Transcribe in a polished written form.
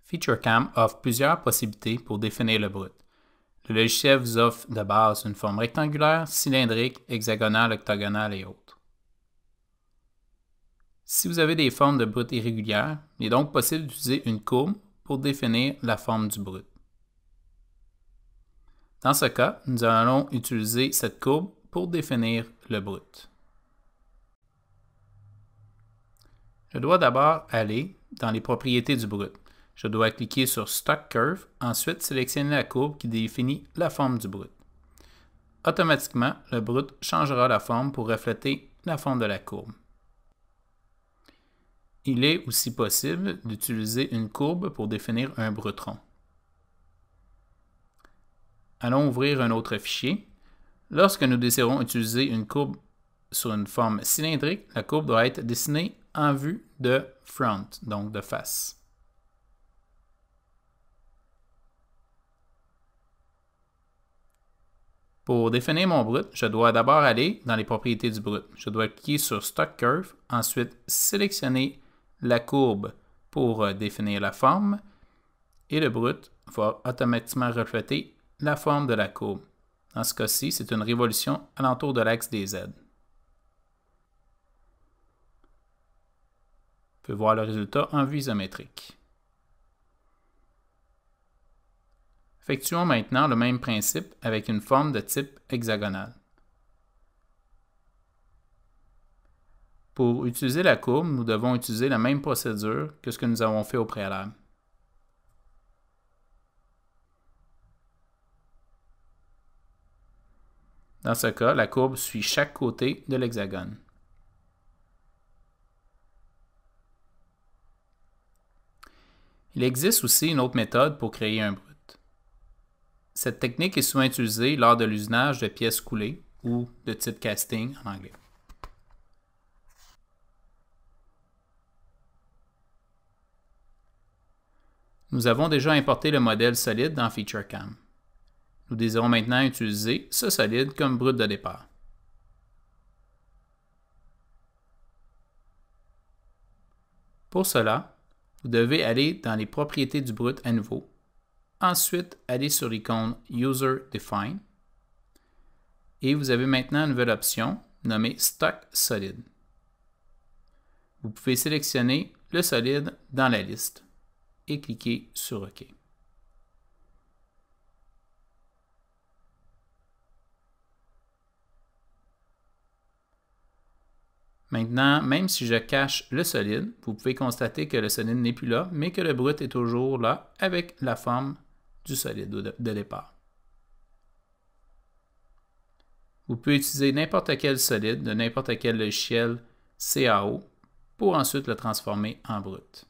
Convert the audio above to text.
FeatureCam offre plusieurs possibilités pour définir le brut. Le logiciel vous offre de base une forme rectangulaire, cylindrique, hexagonale, octogonale et autres. Si vous avez des formes de brut irrégulières, il est donc possible d'utiliser une courbe pour définir la forme du brut. Dans ce cas, nous allons utiliser cette courbe pour définir le brut. Je dois d'abord aller dans les propriétés du brut. Je dois cliquer sur Stock Curve, ensuite sélectionner la courbe qui définit la forme du brut. Automatiquement, le brut changera la forme pour refléter la forme de la courbe. Il est aussi possible d'utiliser une courbe pour définir un brut rond. Allons ouvrir un autre fichier. Lorsque nous désirons utiliser une courbe sur une forme cylindrique, la courbe doit être dessinée en vue de front, donc de face. Pour définir mon brut, je dois d'abord aller dans les propriétés du brut. Je dois cliquer sur Stock Curve, ensuite sélectionner la courbe pour définir la forme et le brut va automatiquement refléter la forme de la courbe. Dans ce cas-ci, c'est une révolution alentour de l'axe des Z. On peut voir le résultat en vue isométrique. Effectuons maintenant le même principe avec une forme de type hexagonal. Pour utiliser la courbe, nous devons utiliser la même procédure que ce que nous avons fait au préalable. Dans ce cas, la courbe suit chaque côté de l'hexagone. Il existe aussi une autre méthode pour créer un brut. Cette technique est souvent utilisée lors de l'usinage de pièces coulées ou de type casting en anglais. Nous avons déjà importé le modèle solide dans FeatureCam. Nous désirons maintenant utiliser ce solide comme brut de départ. Pour cela, vous devez aller dans les propriétés du brut à nouveau. Ensuite, allez sur l'icône User Define et vous avez maintenant une nouvelle option nommée Stock Solid. Vous pouvez sélectionner le solide dans la liste et cliquer sur OK. Maintenant, même si je cache le solide, vous pouvez constater que le solide n'est plus là, mais que le brut est toujours là avec la forme du solide de départ. Vous pouvez utiliser n'importe quel solide de n'importe quel logiciel CAO pour ensuite le transformer en brut.